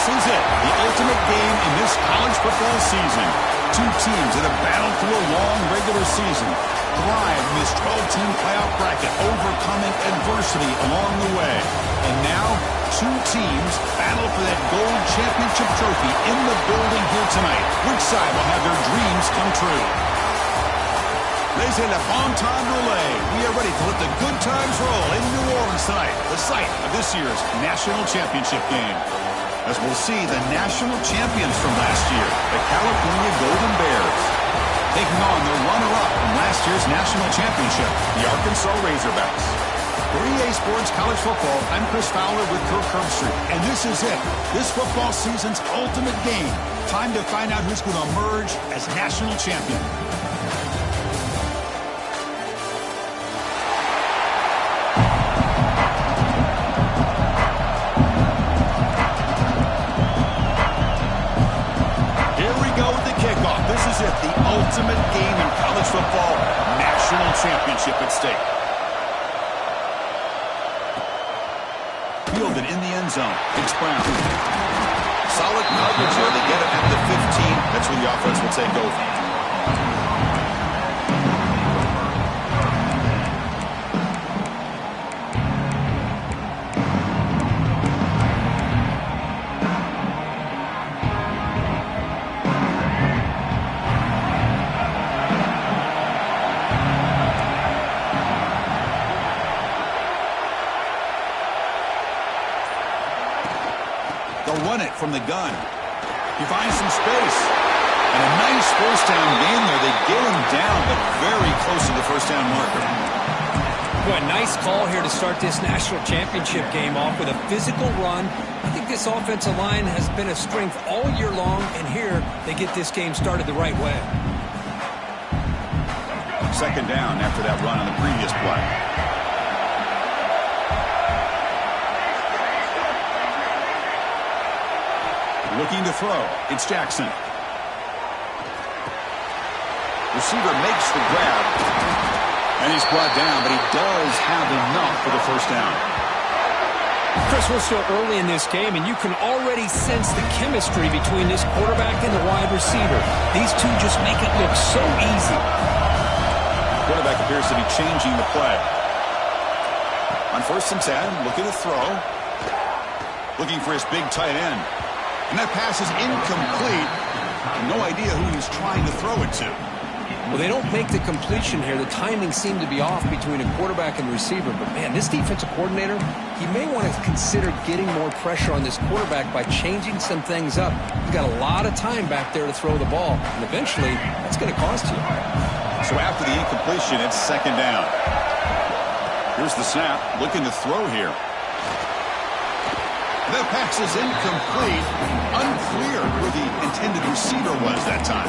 This is it, the ultimate game in this college football season. Two teams that have battled through a long regular season, thrived in this 12-team playoff bracket, overcoming adversity along the way. And now, two teams battle for that gold championship trophy in the building here tonight. Which side will have their dreams come true? Ladies and gentlemen, bon time relay. We are ready to let the good times roll in New Orleans tonight, the site of this year's national championship game. As we'll see the national champions from last year, the California Golden Bears, taking on the runner-up from last year's national championship, the Arkansas Razorbacks. For EA Sports College Football, I'm Chris Fowler with Kirk Herbstreit, and this is it, this football season's ultimate game. Time to find out who's going to emerge as national champion. The ultimate game in college football, national championship at stake. Fielded in the end zone. It's Brown. Solid coverage here. They get it at the 15. That's where the offense will take over. Run it from the gun. He finds some space. And a nice first down gain there. They get him down, but very close to the first down marker. Boy, nice call here to start this national championship game off with a physical run. I think this offensive line has been a strength all year long, and here they get this game started the right way. Second down after that run on the previous play. Looking to throw. It's Jackson. Receiver makes the grab. And he's brought down, but he does have enough for the first down. Chris, we're still early in this game, and you can already sense the chemistry between this quarterback and the wide receiver. These two just make it look so easy. Quarterback appears to be changing the play. On 1st and 10, looking to throw. Looking for his big tight end. And that pass is incomplete. No idea who he's trying to throw it to. Well, they don't make the completion here. The timing seemed to be off between a quarterback and receiver. But, man, this defensive coordinator, he may want to consider getting more pressure on this quarterback by changing some things up. He's got a lot of time back there to throw the ball. And eventually, that's going to cost you. So after the incompletion, it's second down. Here's the snap. Looking to throw here. That pass is incomplete. Unclear where the intended receiver was that time.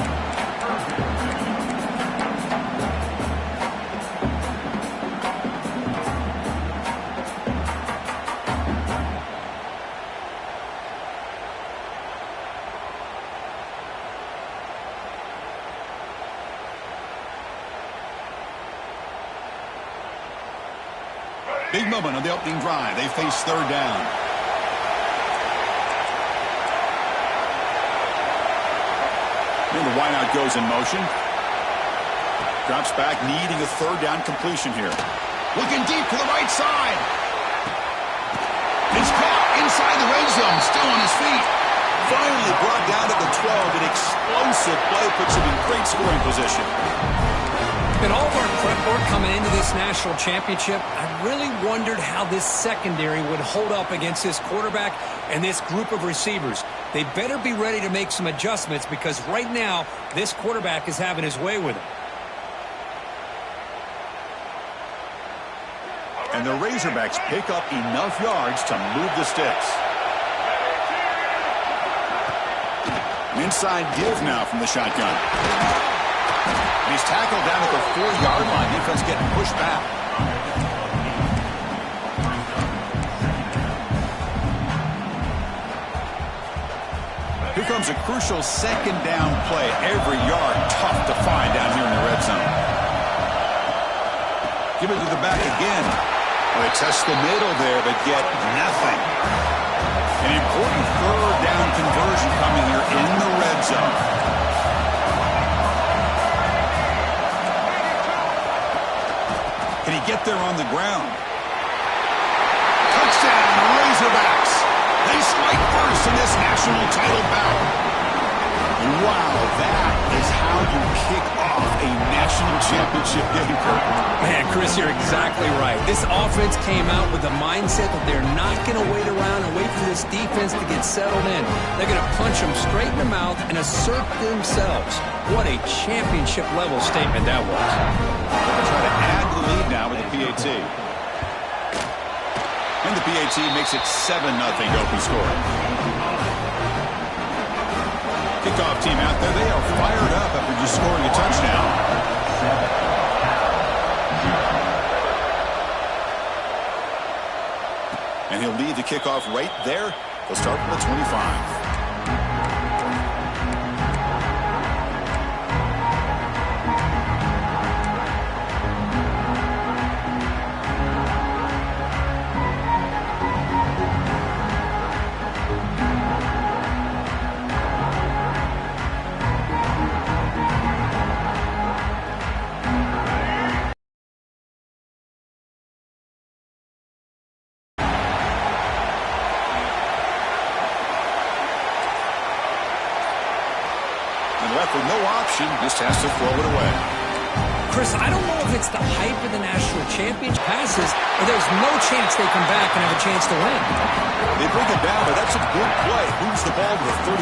Big moment on the opening drive. They face third down. And the wideout goes in motion. Drops back, needing a third down completion here. Looking deep to the right side. It's caught inside the red zone, still on his feet. Finally brought down to the 12. An explosive play puts him in great scoring position. In all of our prep work coming into this national championship, I really wondered how this secondary would hold up against this quarterback and this group of receivers. They better be ready to make some adjustments because right now, this quarterback is having his way with it. And the Razorbacks pick up enough yards to move the sticks. An inside give now from the shotgun. And he's tackled down at the 4-yard line. Defense getting pushed back. Here comes a crucial second down play. Every yard tough to find down here in the red zone. Give it to the back again. Well, they test the middle there, but get nothing. An important third down conversion coming here in the red zone. Can he get there on the ground? Touchdown, Razorbacks. They strike first in this national title battle. Wow, that is how you kick off a national championship game, Kurt. Man, Chris, you're exactly right. This offense came out with the mindset that they're not going to wait around and wait for this defense to get settled in. They're going to punch them straight in the mouth and assert themselves. What a championship-level statement that was. They're going to try to add to the lead now with the PAT. And the PAT makes it 7-0 open score. Kickoff team out there. They are fired up after just scoring a touchdown. And he'll lead the kickoff right there. They'll start from the 25. With no option, just has to throw it away. Chris, I don't know if it's the hype of the national championship passes or there's no chance they come back and have a chance to win. They bring it down, but that's a good play. Moves the ball to the 39.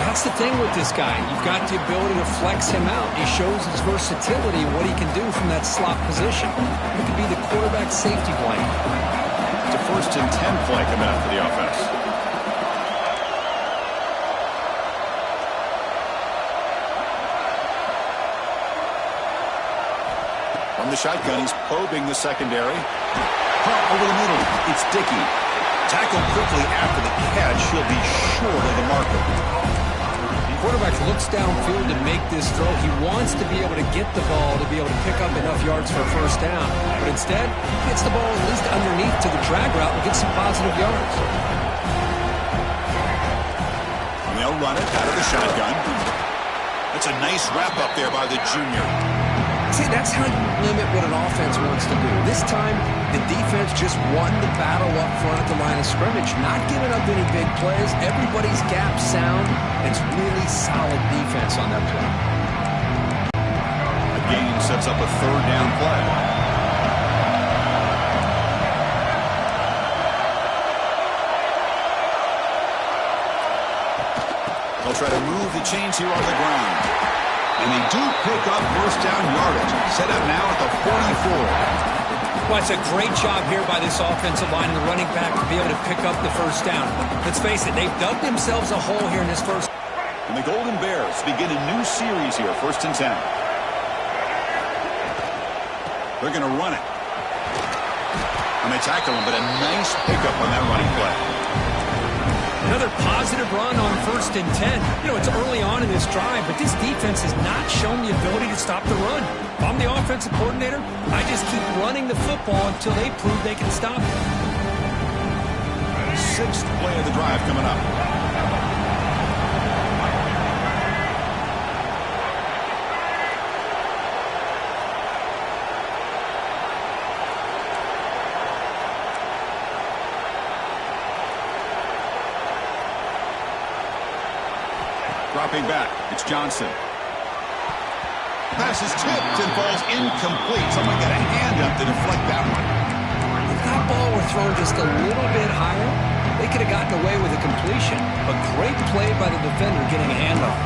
That's the thing with this guy. You've got the ability to flex him out. He shows his versatility and what he can do from that slot position. He could be the quarterback safety blanket. It's a 1st and 10 play coming out for the offense. From the shotgun, he's probing the secondary. Over the middle, it's Dickey. Tackled quickly after the catch. He'll be short of the marker. The quarterback looks downfield to make this throw. He wants to be able to get the ball to be able to pick up enough yards for a first down. But instead, he gets the ball at least underneath to the drag route and gets some positive yards. And they'll run it out of the shotgun. That's a nice wrap up there by the junior. See, that's how you limit what an offense wants to do. This time, the defense just won the battle up front at the line of scrimmage, not giving up any big plays. Everybody's gap sound. It's really solid defense on that play. The gain sets up a 3rd down play. They'll try to move the chains here on the ground. And they do pick up first down yardage. Set up now at the 44. Well, it's a great job here by this offensive line and the running back to be able to pick up the first down. Let's face it, they've dug themselves a hole here in this first. And the Golden Bears begin a new series here, 1st and 10. They're going to run it. And they tackle him, but a nice pickup on that running play. Another positive run on 1st and 10. You know, it's early on in this drive, but this defense has not shown the ability to stop the run. If I'm the offensive coordinator, I just keep running the football until they prove they can stop it. 6th play of the drive coming up. Dropping back, it's Johnson. Pass is tipped and falls incomplete. Someone got a hand up to deflect that one. If that ball were thrown just a little bit higher, they could have gotten away with a completion. But great play by the defender getting a hand on.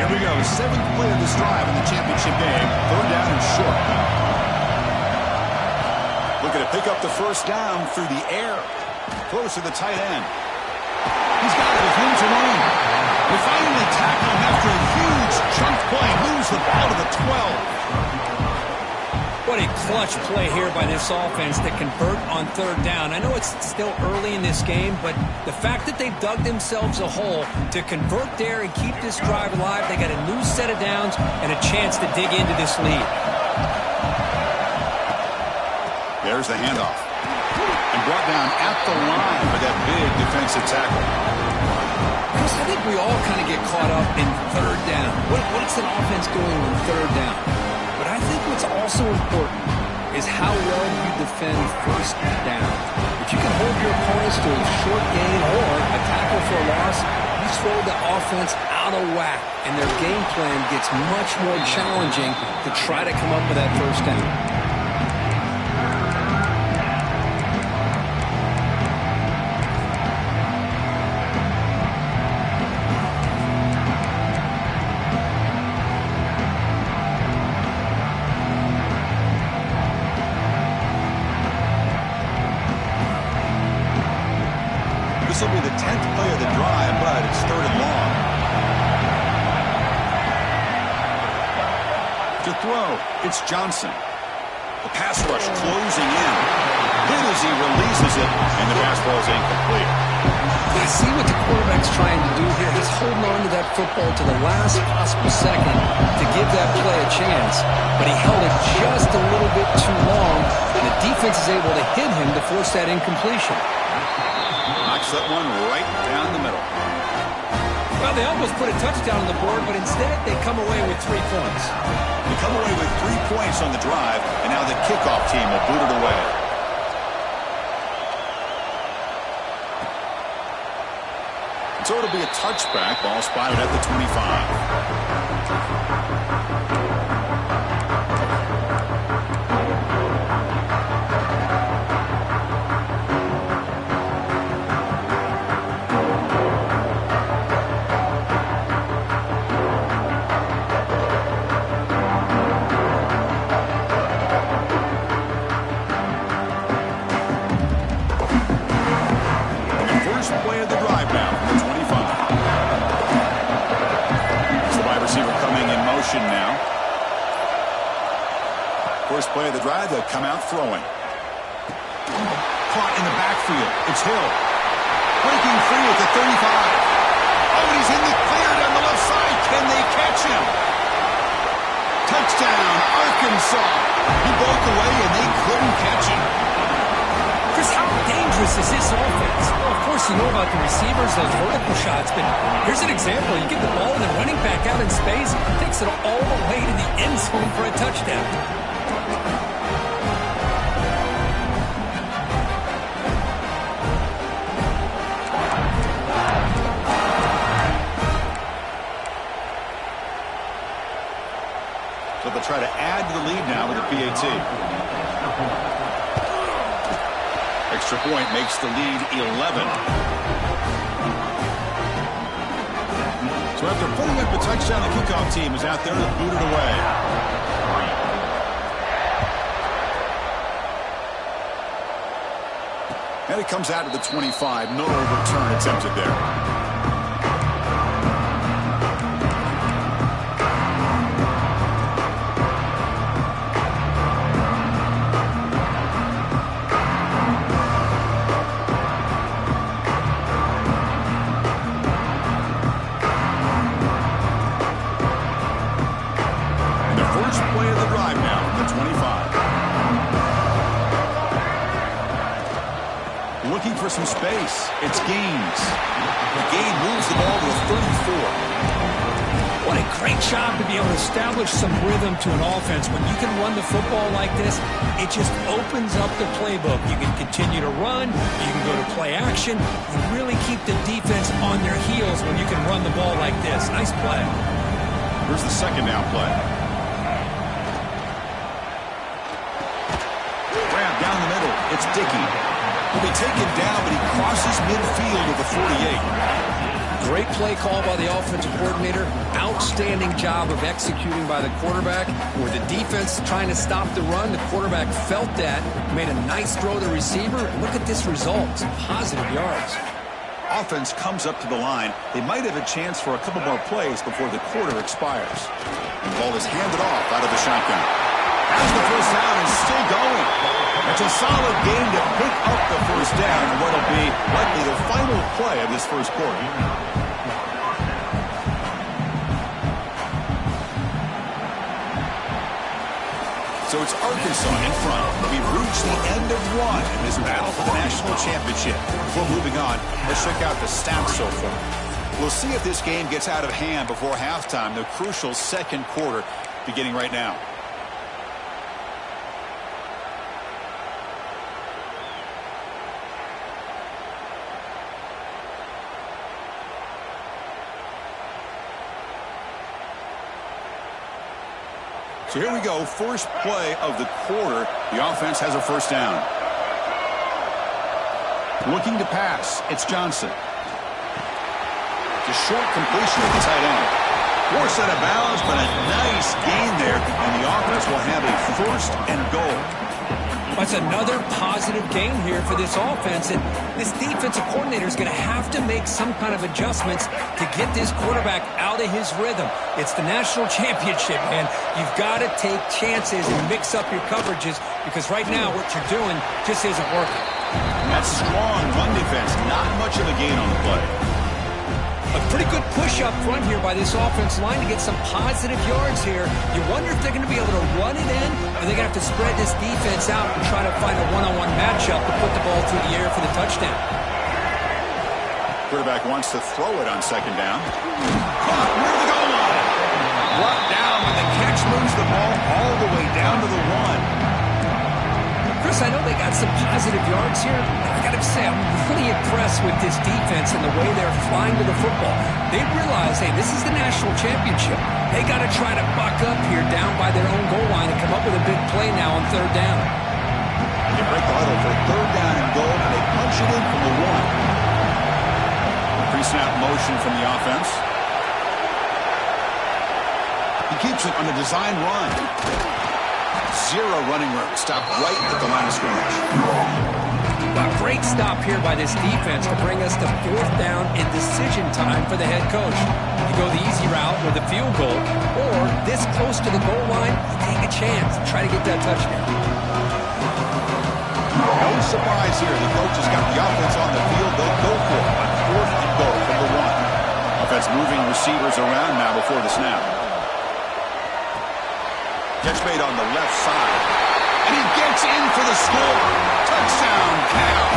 Here we go, 7th play of this drive in the championship game. 3rd down and short. Looking to pick up the first down through the air. Close to the tight end. He's got it with room to run. They finally tackle him after a huge chunk play. Moves the ball to the 12. What a clutch play here by this offense to convert on third down. I know it's still early in this game, but the fact that they've dug themselves a hole to convert there and keep this drive alive, they got a new set of downs and a chance to dig into this lead. There's the handoff. And brought down at the line for that big defensive tackle. Chris, I think we all kind of get caught up in third down. What's an offense doing on third down? But I think what's also important is how well you defend first down. If you can hold your opponents to a short gain or a tackle for a loss, you throw the offense out of whack, and their game plan gets much more challenging to try to come up with that first down. This will be the 10th play of the drive, but it's third and long. To throw, it's Johnson. The pass rush closing in. Hit as he releases it, and the pass ball is incomplete. I see what the quarterback's trying to do here. He's holding on to that football to the last possible second to give that play a chance, but he held it just a little bit too long, and the defense is able to hit him to force that incompletion. Knocks that one right down the middle. Well, they almost put a touchdown on the board, but instead they come away with 3 points. They come away with 3 points on the drive, and now the kickoff team will boot it away. So it'll be a touchback. Ball spotted at the 25. Play of the drive now from the 25. It's the wide receiver coming in motion now. First play of the drive, they'll come out throwing. Caught in the backfield. It's Hill. Breaking free at the 35. Oh, and he's in the clear down the left side. Can they catch him? Touchdown, Arkansas. He broke away and they couldn't catch him. Chris, how dangerous is this offense? Well, of course, you know about the receivers, those vertical shots, but here's an example. You get the ball and the running back out in space, takes it all the way to the end zone for a touchdown. So they'll try to add to the lead now with the PAT. Extra point makes the lead 11. So after putting up a touchdown, the kickoff team is out there to boot it away. And it comes out to the 25. No return attempted there. Looking for some space. It's Gaines. The Gaines moves the ball to the 34. What a great job to be able to establish some rhythm to an offense. When you can run the football like this, it just opens up the playbook. You can continue to run. You can go to play action. You really keep the defense on their heels when you can run the ball like this. Nice play. Here's the second down play. Grab down the middle. It's Dickey. He'll be taken down, but he crosses midfield at the 48. Great play call by the offensive coordinator. Outstanding job of executing by the quarterback. Where the defense trying to stop the run, the quarterback felt that, made a nice throw to the receiver. Look at this result. Some positive yards. Offense comes up to the line. They might have a chance for a couple more plays before the quarter expires. The ball is handed off out of the shotgun. Has the first down and still going. It's a solid game to pick up the first down in what will be likely the final play of this first quarter. So it's Arkansas in front. We've reached the end of one in this battle for the national championship. Before moving on, let's check out the stats so far. We'll see if this game gets out of hand before halftime, the crucial second quarter beginning right now. So here we go, first play of the quarter. The offense has a first down. Looking to pass, it's Johnson. It's a short completion at the tight end. Forced out of bounds, but a nice gain there, and the offense will have a first and goal. That's another positive gain here for this offense, and this defensive coordinator is going to have to make some kind of adjustments to get this quarterback out of his rhythm. It's the national championship, man. You've got to take chances and mix up your coverages because right now what you're doing just isn't working. That's strong run defense. Not much of a gain on the play. A pretty good push up front here by this offense line to get some positive yards here. You wonder if they're going to be able to run it in, or they're going to have to spread this defense out and try to find a one-on-one matchup to put the ball through the air for the touchdown. Quarterback wants to throw it on second down. Caught near the goal line. Brought down when the catch moves the ball all the way down to the one. Chris, I know they got some positive yards here, but I got to say, I'm really impressed with this defense and the way they're flying to the football. They realize, hey, this is the national championship. They got to try to buck up here down by their own goal line and come up with a big play now on third down. They break the huddle for third down and goal, and they punch it in from the one. Pre-snap motion from the offense. He keeps it on a design run. Zero running room. Stop right at the line of scrimmage. A great stop here by this defense to bring us to fourth down and decision time for the head coach. You go the easy route with a field goal, or this close to the goal line, you take a chance and try to get that touchdown. No surprise here. The coach has got the offense on the field. They'll go for it on fourth and goal from the one. Offense moving receivers around now before the snap. Catch made on the left side. And he gets in for the score. Touchdown, Cal.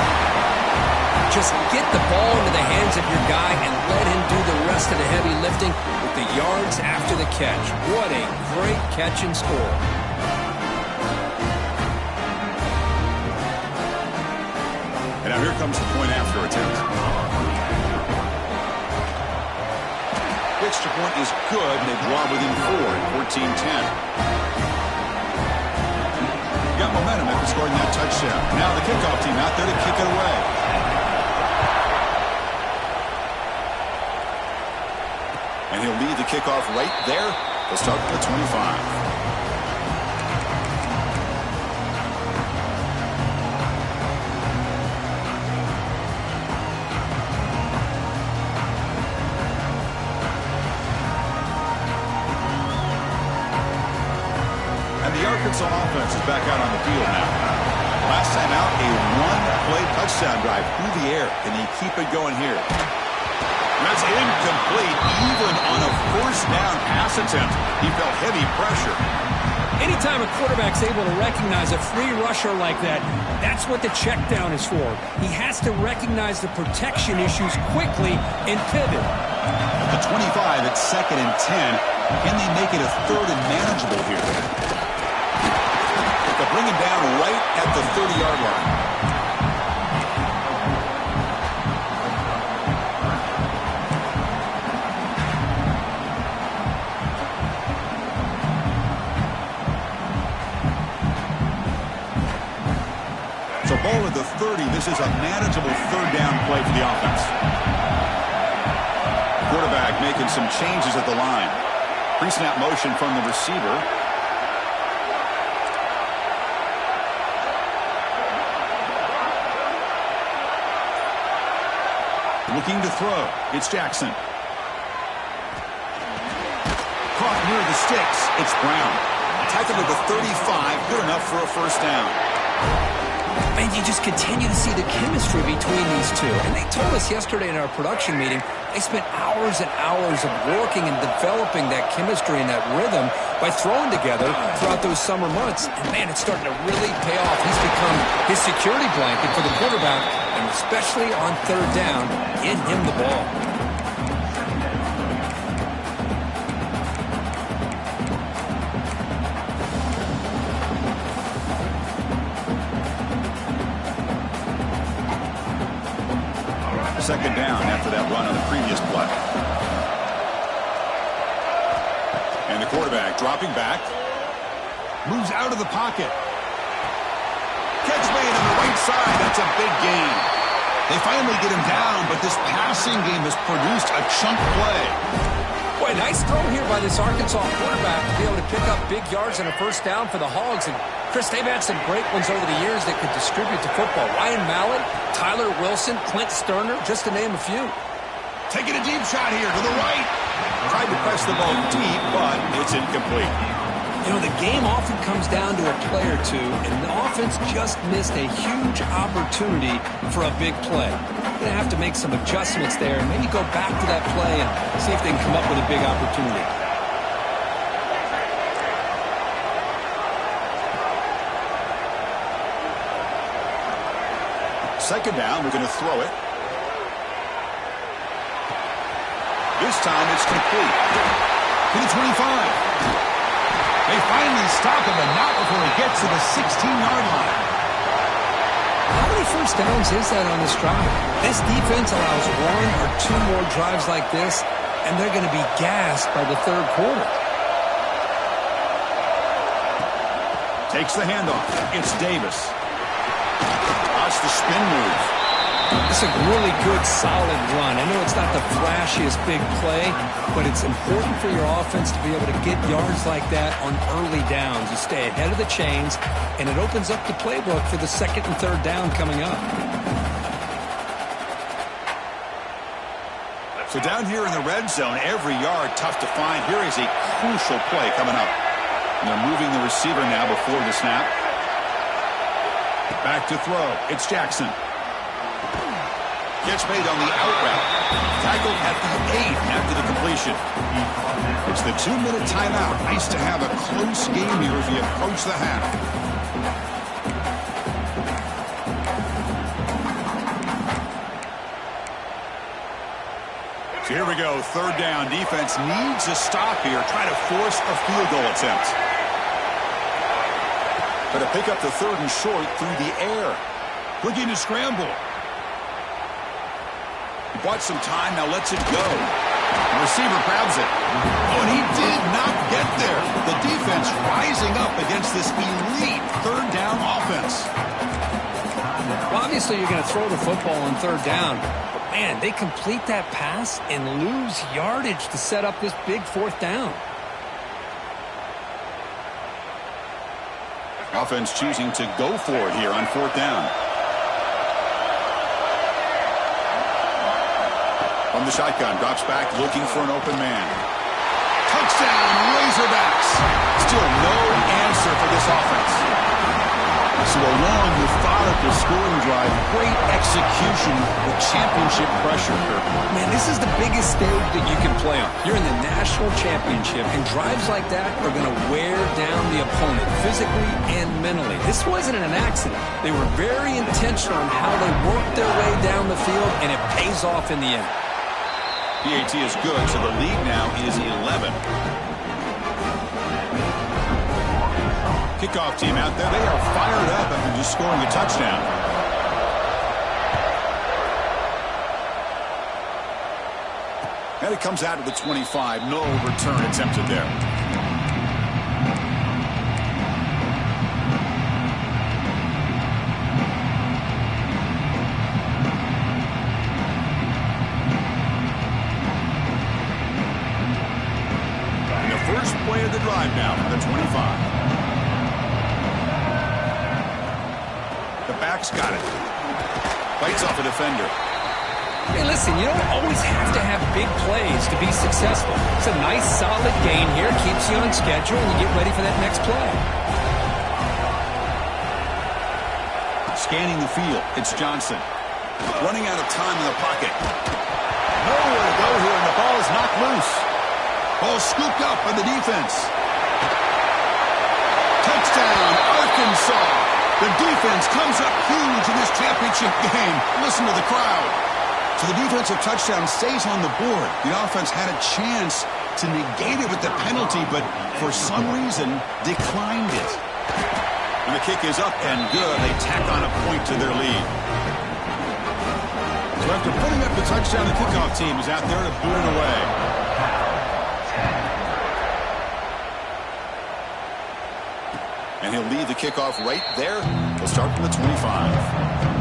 Just get the ball into the hands of your guy and let him do the rest of the heavy lifting with the yards after the catch. What a great catch and score. And now here comes the point after attempt. Extra point is good, and they draw within 4 at 14-10. Got momentum after scoring that touchdown. Now the kickoff team out there to kick it away. And he'll lead the kickoff right there. They'll start at the 25. The Arkansas offense is back out on the field now. Last time out, a one-play touchdown drive through the air. Can he keep it going here? That's incomplete. Even on a first down pass attempt, he felt heavy pressure. Anytime a quarterback's able to recognize a free rusher like that, that's what the check down is for. He has to recognize the protection issues quickly and pivot. At the 25, it's 2nd and 10. Can they make it a third and manageable here? They'll bring him down right at the 30-yard line. So ball at the 30. This is a manageable third down play for the offense. Quarterback making some changes at the line. Pre-snap motion from the receiver. Looking to throw. It's Jackson. Caught near the sticks. It's Brown. Tackle to the 35, good enough for a first down. And you just continue to see the chemistry between these two. And they told us yesterday in our production meeting, they spent hours and hours of working and developing that chemistry and that rhythm by throwing together throughout those summer months. And, man, it's starting to really pay off. He's become his security blanket for the quarterback, and especially on third down, get him the ball. Second down after that run on the previous play. And the quarterback dropping back. Moves out of the pocket. Catch made on the right side. That's a big gain. They finally get him down, but this passing game has produced a chunk play. Boy, nice throw here by this Arkansas quarterback to be able to pick up big yards and a first down for the Hogs. And, Chris, they've had some great ones over the years that could distribute the football. Ryan Mallett, Tyler Wilson, Clint Sterner, just to name a few. Taking a deep shot here to the right. Tried to press the ball deep, but it's incomplete. You know, the game often comes down to a play or two, and the offense just missed a huge opportunity for a big play. They're going to have to make some adjustments there and maybe go back to that play and see if they can come up with a big opportunity. Second down, we're going to throw it. This time it's complete. To the 25. They finally stop him, but not before he gets to the 16-yard line. How many first downs is that on this drive? This defense allows one or two more drives like this, and they're going to be gassed by the third quarter. Takes the handoff. It's Davis. Watch the spin move. It's a really good, solid run. I know it's not the flashiest big play, but it's important for your offense to be able to get yards like that on early downs. You stay ahead of the chains, and it opens up the playbook for the second and third down coming up. So down here in the red zone, every yard tough to find. Here is a crucial play coming up. And they're moving the receiver now before the snap. Back to throw. It's Jackson. Catch made on the out route. Tackled at the 8 after the completion. It's the 2-minute timeout. Nice to have a close game here as we approach the half. So here we go. Third down. Defense needs a stop here. Try to force a field goal attempt. But to pick up the third and short through the air. Looking to scramble. Bought some time, now lets it go. The receiver grabs it. Oh, and he did not get there. The defense rising up against this elite third down offense. Well, obviously you're going to throw the football on third down. But, man, they complete that pass and lose yardage to set up this big fourth down. Offense choosing to go for it here on fourth down. From the shotgun, drops back, looking for an open man. Touchdown, Razorbacks. Still no answer for this offense. So a long, methodical scoring drive. Great execution with championship pressure. Man, this is the biggest stage that you can play on. You're in the national championship, and drives like that are going to wear down the opponent physically and mentally. This wasn't an accident. They were very intentional in how they worked their way down the field, and it pays off in the end. PAT is good, so the lead now is 11. Kickoff team out there. They are fired up after just scoring a touchdown. And it comes out to the 25. No return attempted there. Play of the drive now from the 25. The back's got it. Fights off a defender. Hey, listen, you don't always have to have big plays to be successful. It's a nice, solid gain here. Keeps you on schedule, and you get ready for that next play. Scanning the field, it's Johnson. Running out of time in the pocket. Nowhere to go here, and the ball is knocked loose. Ball scooped up by the defense. Touchdown, Arkansas. The defense comes up huge in this championship game. Listen to the crowd. So the defensive touchdown stays on the board. The offense had a chance to negate it with the penalty, but for some reason declined it. And the kick is up and good. They tack on a point to their lead. So after putting up the touchdown, the kickoff team is out there to boot it away. And he'll lead the kickoff right there. He'll start from the 25.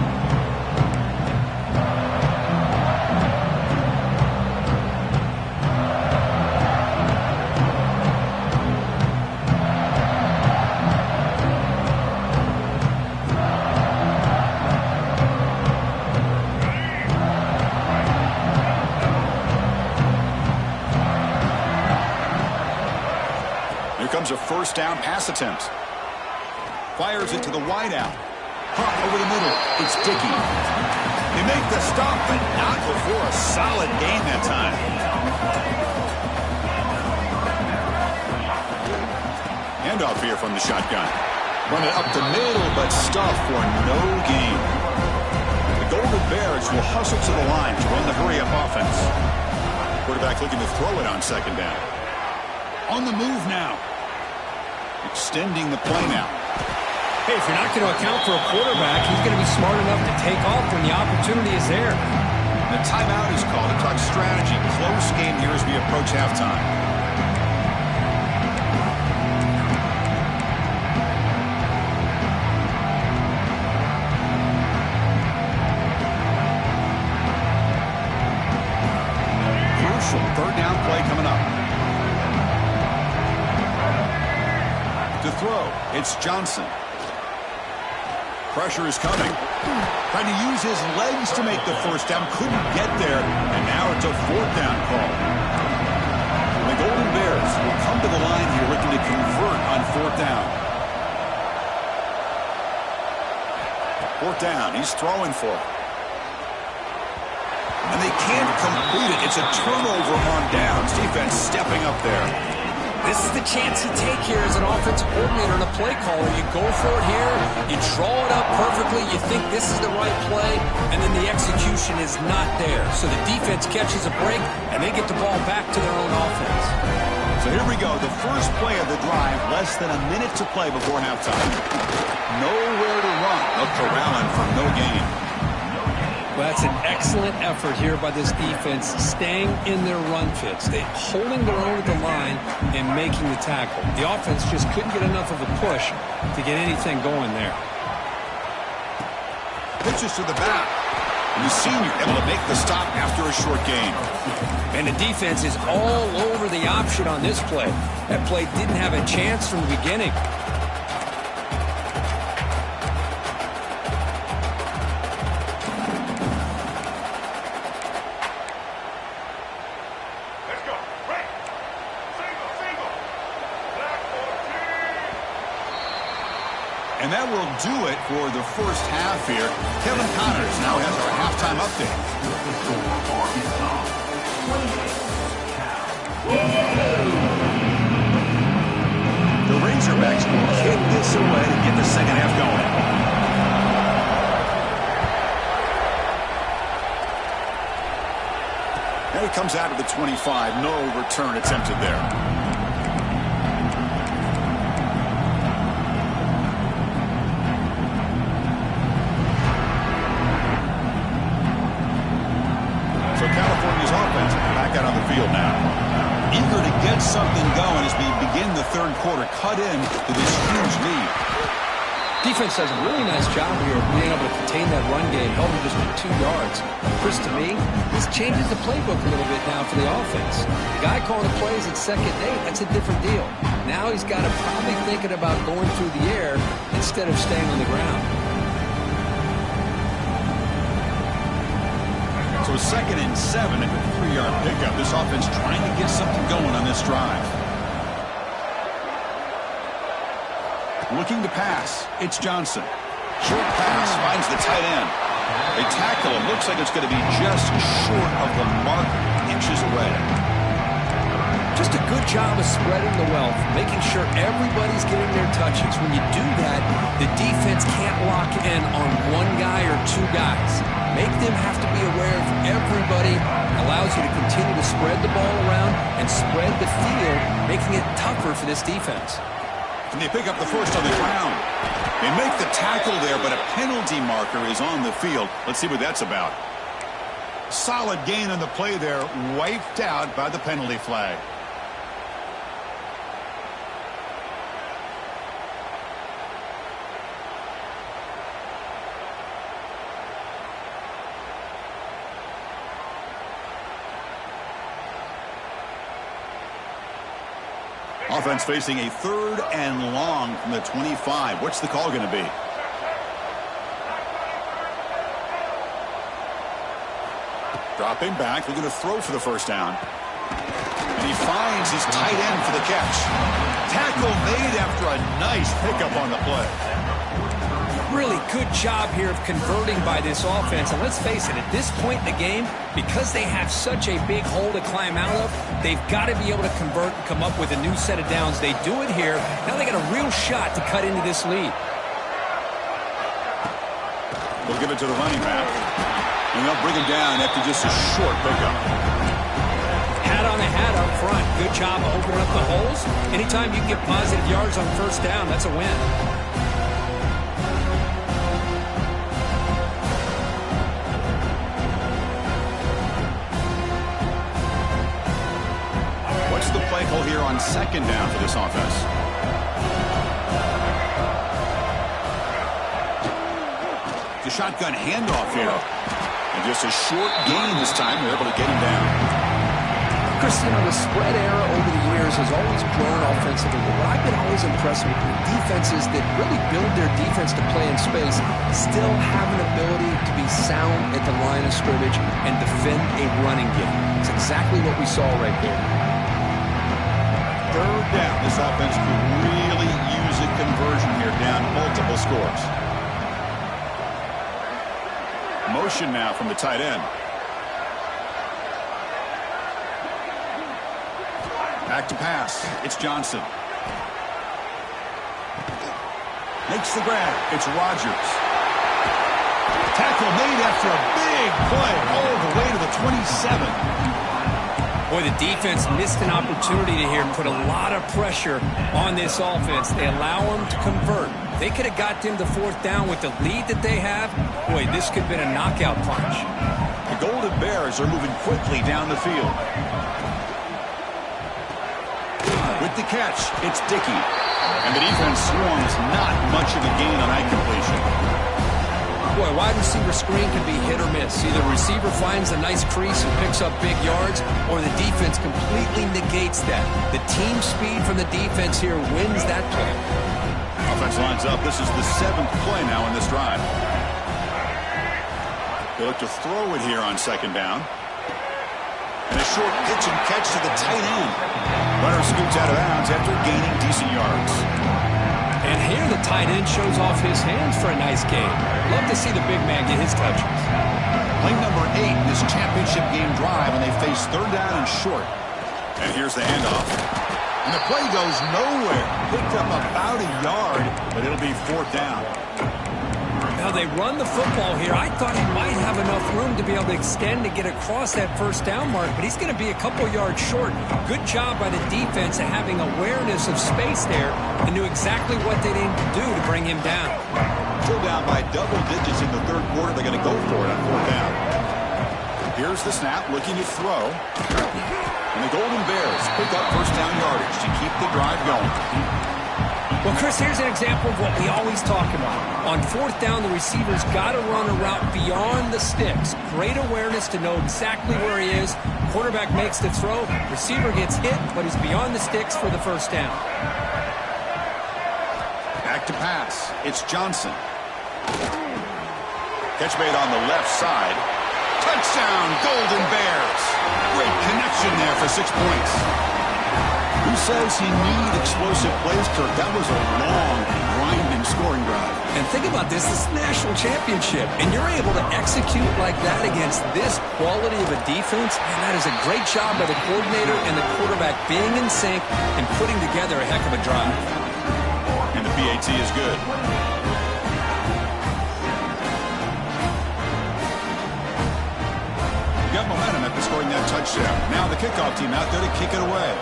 Here comes a first down pass attempt. Fires it to the wideout. Pop over the middle. It's Dickey. They make the stop, but not before a solid gain that time. Handoff here from the shotgun. Run it up the middle, but stuff for no gain. The Golden Bears will hustle to the line to run the hurry-up offense. Quarterback looking to throw it on second down. On the move now. Extending the play now. Hey, if you're not going to account for a quarterback, he's going to be smart enough to take off when the opportunity is there. The timeout is called to talk strategy. Close game here as we approach halftime. Crucial third down play coming up. To throw, it's Johnson. Pressure is coming. Trying to use his legs to make the first down. Couldn't get there. And now it's a fourth down call. The Golden Bears will come to the line here looking to convert on fourth down. Fourth down. He's throwing for it. And they can't complete it. It's a turnover on downs. Defense stepping up there. This is the chance you take here as an offensive coordinator and a play caller. You go for it here, you draw it up perfectly, you think this is the right play, and then the execution is not there. So the defense catches a break, and they get the ball back to their own offense. So here we go, the first play of the drive, less than a minute to play before halftime. Nowhere to run. Up to Rowland for no gain. Well, that's an excellent effort here by this defense, staying in their run fits. They holding their own at the line and making the tackle. The offense just couldn't get enough of a push to get anything going there. Pitches to the back. And the senior able to make the stop after a short gain. And the defense is all over the option on this play. That play didn't have a chance from the beginning. And that will do it for the first half here. Kevin Connors now has our halftime update. The Razorbacks will kick this away to get the second half going. Now he comes out of the 25. No return attempted there. California's offense back out on the field now. Eager to get something going as we begin the third quarter. Cut in to this huge lead. Defense does a really nice job here of being able to contain that run game, held him just to 2 yards. Chris, to me, this changes the playbook a little bit now for the offense. The guy calling the plays at second and 8, that's a different deal. Now he's got to probably thinking about going through the air instead of staying on the ground. So So 2nd and 7 at the 3-yard pickup. This offense trying to get something going on this drive. Looking to pass. It's Johnson. Short pass finds the tight end. They tackle it. Looks like it's going to be just short of the mark, inches away. Just a good job of spreading the wealth, making sure everybody's getting their touches. When you do that, the defense can't lock in on one guy or two guys. Make them have to be aware of everybody. Allows you to continue to spread the ball around and spread the field, making it tougher for this defense. And they pick up the first on the ground. They make the tackle there, but a penalty marker is on the field. Let's see what that's about. Solid gain on the play there, wiped out by the penalty flag. Offense facing a 3rd and long from the 25. What's the call going to be? Dropping back, looking to throw for the first down. And he finds his tight end for the catch. Tackle made after a nice pickup on the play. Really good job here of converting by this offense. And let's face it, at this point in the game, because they have such a big hole to climb out of, they've got to be able to convert and come up with a new set of downs. They do it here. Now they got a real shot to cut into this lead. They'll give it to the running back. And they'll bring him down after just a short pickup. Hat on a hat up front. Good job of opening up the holes. Anytime you can get positive yards on first down, that's a win. The play call here on 2nd down for this offense. The shotgun handoff here. And just a short gain this time. They're able to get him down. Chris, you know, the spread era over the years has always grown offensively. But what I've been always impressed with defenses that really build their defense to play in space still have an ability to be sound at the line of scrimmage and defend a running game. It's exactly what we saw right there. 3rd down. This offense could really use a conversion here, down multiple scores. Motion now from the tight end. Back to pass. It's Johnson. Makes the grab. It's Rodgers. Tackle made after a big play all the way to the 27. Boy, the defense missed an opportunity to here put a lot of pressure on this offense. They allow them to convert. They could have got them to 4th down with the lead that they have. Boy, this could have been a knockout punch. The Golden Bears are moving quickly down the field. With the catch, it's Dickey. And the defense swarms not much of a gain on that completion. Boy, wide receiver screen can be hit or miss. Either the receiver finds a nice crease and picks up big yards, or the defense completely negates that. The team speed from the defense here wins that play. Offense lines up. This is the 7th play now in this drive. They look to throw it here on 2nd down. And a short pitch and catch to the tight end. Runner scoots out of bounds after gaining decent yards. And here the tight end shows off his hands for a nice game. Love to see the big man get his touches. Play number 8 in this championship game drive, and they face 3rd down and short. And here's the handoff. And the play goes nowhere. Picked up about a yard, but it'll be 4th down. Now they run the football here. I thought he might have enough room to be able to extend and get across that 1st down mark, but he's going to be a couple yards short. Good job by the defense of having awareness of space there and knew exactly what they needed to do to bring him down. Still down by double digits in the 3rd quarter. They're going to go for it on 4th down. Here's the snap, looking to throw. And the Golden Bears pick up 1st down yardage to keep the drive going. Well, Chris, here's an example of what we always talk about. On 4th down, the receiver's got to run a route beyond the sticks. Great awareness to know exactly where he is. Quarterback makes the throw. Receiver gets hit, but he's beyond the sticks for the 1st down. Back to pass. It's Johnson. Catch made on the left side. Touchdown, Golden Bears. Great connection there for 6 points. Who says he needs explosive plays, Kirk? That was a long, grinding scoring drive. And think about this is national championship, and you're able to execute like that against this quality of a defense, and that is a great job by the coordinator and the quarterback being in sync and putting together a heck of a drive. And the PAT is good. Got momentum after scoring that touchdown. Now the kickoff team out there to kick it away.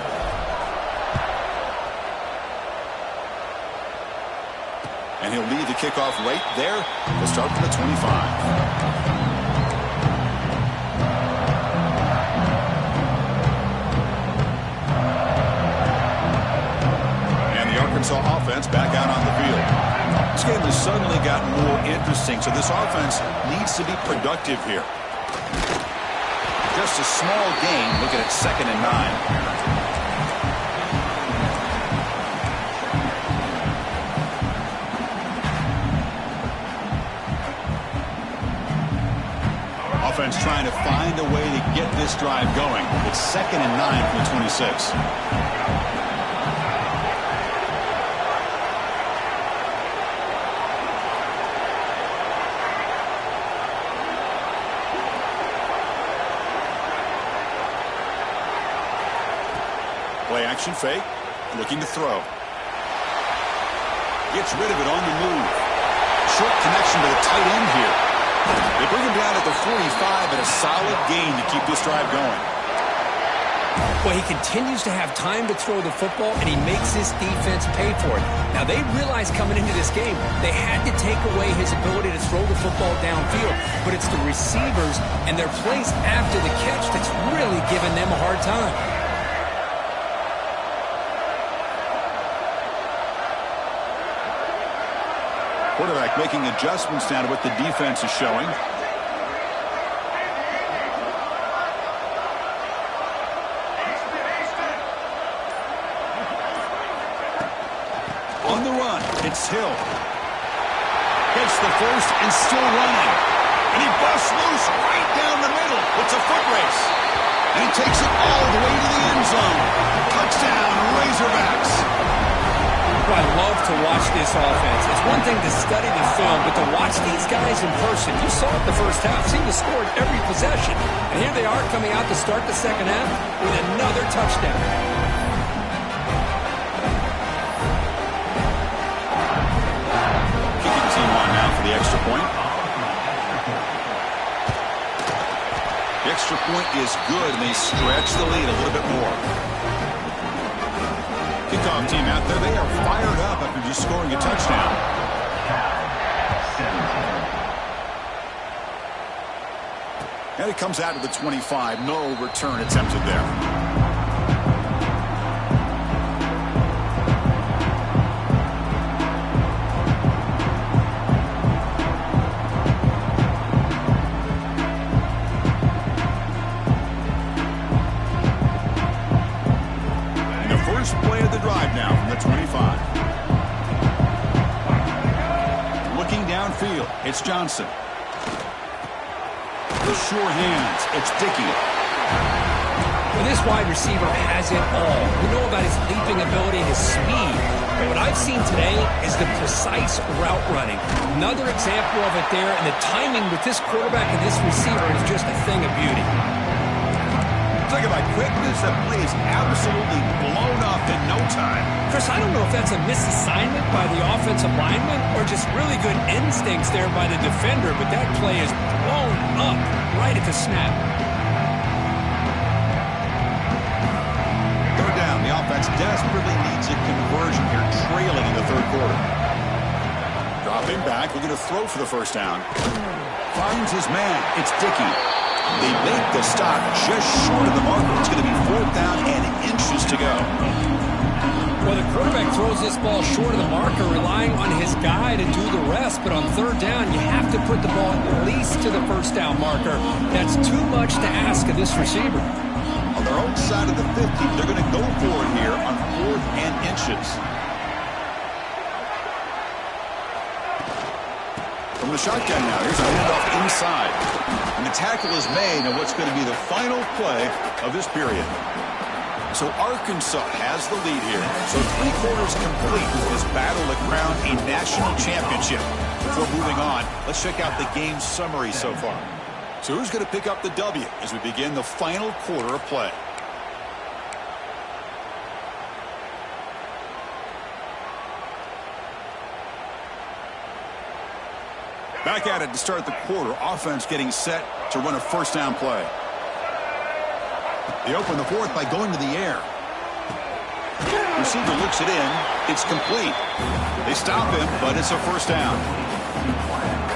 And he'll lead the kickoff right there to start from the 25. And the Arkansas offense back out on the field. This game has suddenly gotten more interesting, so this offense needs to be productive here. Just a small gain, looking at 2nd and 9. Offense trying to find a way to get this drive going. It's 2nd and 9 from the 26. Play action fake, looking to throw. Gets rid of it on the move. Short connection to the tight end here. They bring him down at the 45 and a solid gain to keep this drive going. Well, he continues to have time to throw the football, and he makes his defense pay for it. Now, they realized coming into this game they had to take away his ability to throw the football downfield, but it's the receivers and their plays after the catch that's really giving them a hard time. Quarterback making adjustments now to what the defense is showing. On the run, it's Hill. Gets the first and still running. And he busts loose right down the middle. It's a foot race. And he takes it all the way to the end zone. Touchdown, Razorbacks. I love to watch this offense. It's one thing to study the film, but to watch these guys in person, you saw it the first half, seemed to score every possession. And here they are coming out to start the second half with another touchdown. Kicking team on now for the extra point. The extra point is good, and they stretch the lead a little bit more. Kickoff team out there, they are fired up after just scoring a touchdown. And it comes out to the 25. No return attempted there. First play of the drive now from the 25. Looking downfield, it's Johnson. The sure hands, it's Dickey. Well, this wide receiver has it all. We know about his leaping ability and his speed. But what I've seen today is the precise route running. Another example of it there, and the timing with this quarterback and this receiver is just a thing of beauty. Talk about quickness, that play is absolutely blown up in no time. Chris, I don't know if that's a misassignment by the offensive lineman or just really good instincts there by the defender, but that play is blown up right at the snap. Third down, the offense desperately needs a conversion here, trailing in the third quarter. Dropping back, looking to throw for the first down. Finds his man, it's Dickey. They make the stop just short of the marker. It's going to be 4th down and inches to go. Well, the quarterback throws this ball short of the marker, relying on his guy to do the rest. But on third down, you have to put the ball at least to the first down marker. That's too much to ask of this receiver. On their own side of the 50, they're going to go for it here on 4th and inches. From From the shotgun now, here's a handoff inside. And the tackle is made on what's going to be the final play of this period. So Arkansas has the lead here. So 3 quarters complete with this battle to crown a national championship. Before moving on, let's check out the game summary so far. So who's going to pick up the W as we begin the final quarter of play? Back at it to start the quarter. Offense getting set to run a first down play. They open the fourth by going to the air. Receiver looks it in. It's complete. They stop him, but it's a first down.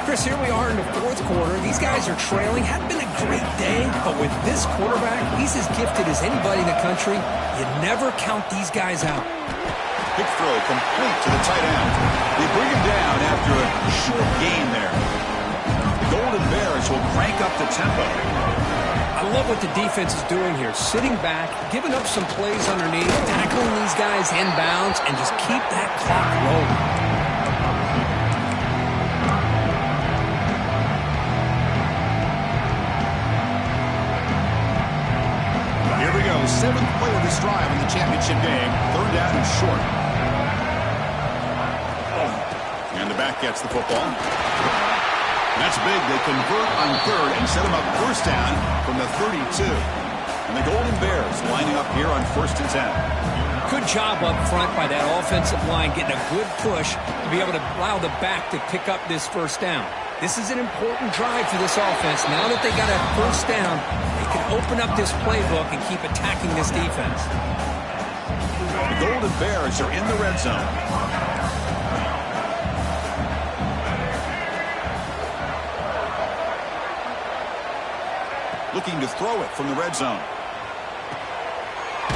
Chris, here we are in the fourth quarter. These guys are trailing. Hadn't been a great day, but with this quarterback, he's as gifted as anybody in the country. You never count these guys out. Big throw complete to the tight end. They bring him down after a short gain there. The Golden Bears will crank up the tempo. I love what the defense is doing here. Sitting back, giving up some plays underneath, tackling these guys inbounds, and just keep that clock rolling. Here we go. 7th play of this drive in the championship game. 3rd down and short. And the back gets the football. That's big. They convert on 3rd and set him up first down from the 32. And the Golden Bears lining up here on 1st and 10. Good job up front by that offensive line, getting a good push to be able to allow the back to pick up this first down. This is an important drive for this offense. Now that they got a first down, they can open up this playbook and keep attacking this defense. The Golden Bears are in the red zone. Looking to throw it from the red zone.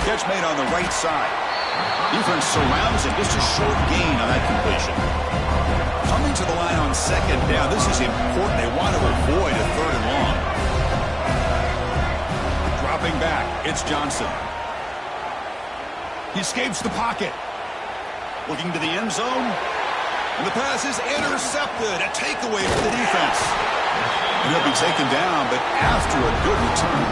Catch made on the right side. Defense surrounds him. Just a short gain on that completion. Coming to the line on 2nd down. This is important. They want to avoid a 3rd and long. Dropping back. It's Johnson. He escapes the pocket. Looking to the end zone. And the pass is intercepted. A takeaway for the defense. And he'll be taken down, but after a good return.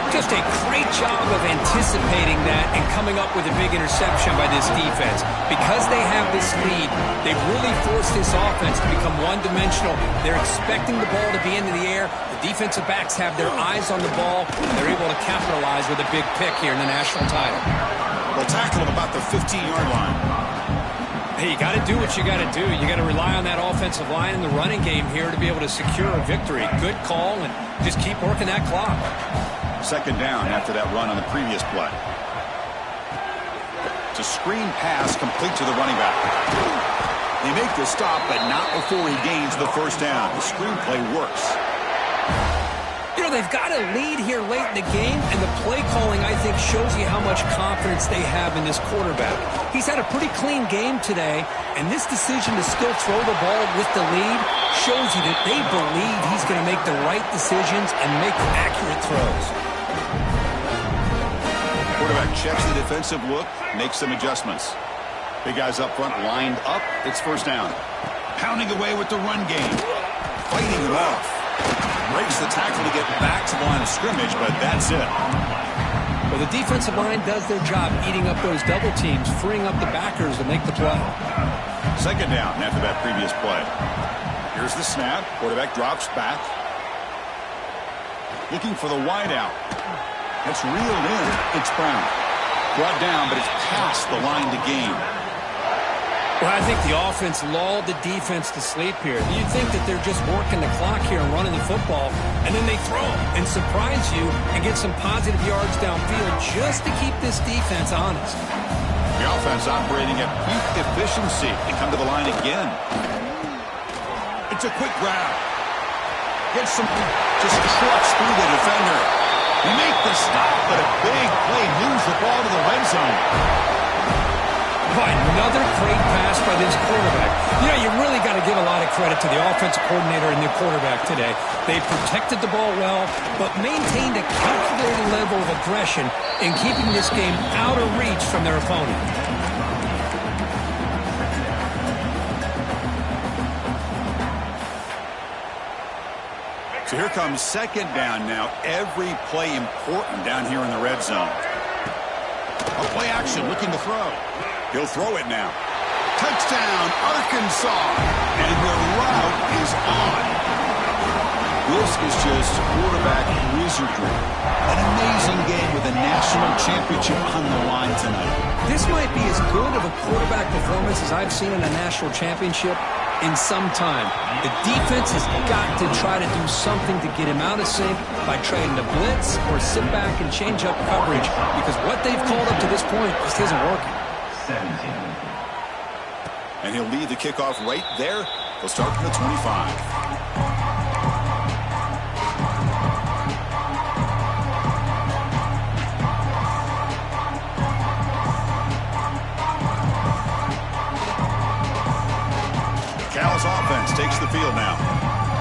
Just a great job of anticipating that and coming up with a big interception by this defense. Because they have this lead, they've really forced this offense to become one-dimensional. They're expecting the ball to be into the air. The defensive backs have their eyes on the ball, and they're able to capitalize with a big pick here in the national title. They'll tackle him about the 15-yard line. Hey, you got to do what you got to do. You got to rely on that offensive line in the running game here to be able to secure a victory. Good call, and just keep working that clock. 2nd down after that run on the previous play. It's a screen pass complete to the running back. They make the stop, but not before he gains the first down. The screen play works. You know, they've got a lead here late in the game, and the play calling, I think, shows you how much confidence they have in this quarterback. He's had a pretty clean game today, and this decision to still throw the ball with the lead shows you that they believe he's going to make the right decisions and make accurate throws. Quarterback checks the defensive look, makes some adjustments. Big guys up front lined up. It's first down. Pounding away with the run game. Fighting him off. Breaks the tackle to get back to the line of scrimmage, but that's it. Well, the defensive line does their job eating up those double teams, freeing up the backers to make the play. 2nd down after that previous play. Here's the snap. Quarterback drops back. Looking for the wideout. That's reeled in. It's Brown. Brought down, but it's past the line to gain. Well, I think the offense lulled the defense to sleep here. You'd think that they're just working the clock here and running the football, and then they throw and surprise you and get some positive yards downfield just to keep this defense honest. The offense operating at peak efficiency. They come to the line again. It's a quick grab. Gets some, just trucks through the defender. They make the stop, but a big play moves the ball to the red zone. Another great pass by this quarterback. You know, you really got to give a lot of credit to the offensive coordinator and the quarterback today. They protected the ball well, but maintained a calculated level of aggression in keeping this game out of reach from their opponent. So here comes second down now. Every play important down here in the red zone. A play action, looking to throw. He'll throw it now. Touchdown, Arkansas. And the route is on. This is just quarterback wizardry. An amazing game with a national championship on the line tonight. This might be as good of a quarterback performance as I've seen in a national championship in some time. The defense has got to try to do something to get him out of sync by trying to blitz or sit back and change up coverage, because what they've called up to this point just isn't working. 17. And he'll lead the kickoff right there. He'll start from the 25. Cal's offense takes the field now.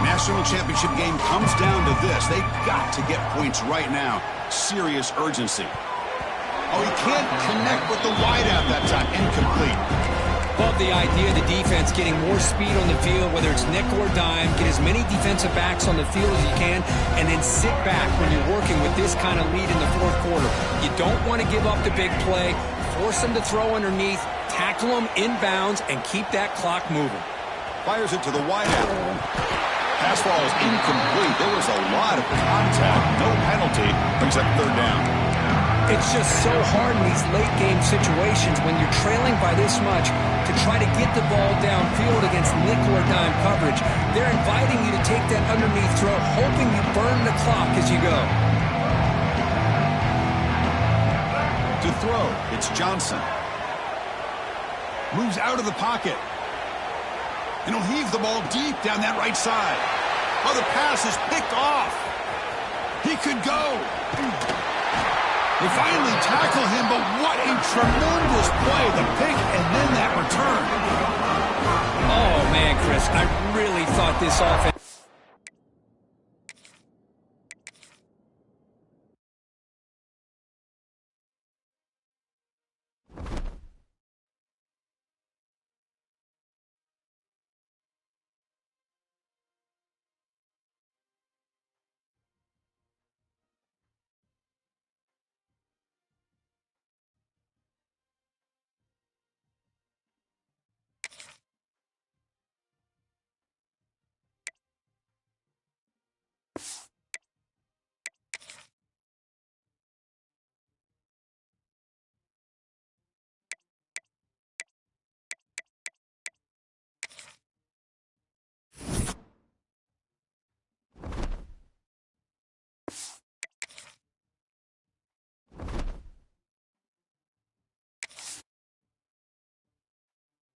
National championship game comes down to this. They've got to get points right now. Serious urgency. Oh, he can't connect with the wideout that time. Incomplete. Love the idea of the defense getting more speed on the field, whether it's nickel or dime. Get as many defensive backs on the field as you can, and then sit back when you're working with this kind of lead in the fourth quarter. You don't want to give up the big play. Force them to throw underneath, tackle them inbounds, and keep that clock moving. Fires it to the wideout. Pass ball is incomplete. There was a lot of contact. No penalty. Brings up third down. It's just so hard in these late-game situations when you're trailing by this much to try to get the ball downfield against nickel or dime coverage. They're inviting you to take that underneath throw, hoping you burn the clock as you go. To throw, it's Johnson. Moves out of the pocket. And he'll heave the ball deep down that right side. Oh, the pass is picked off. He could go. They finally tackle him, but what a tremendous play. The pick and then that return. Oh, man, Chris, I really thought this offense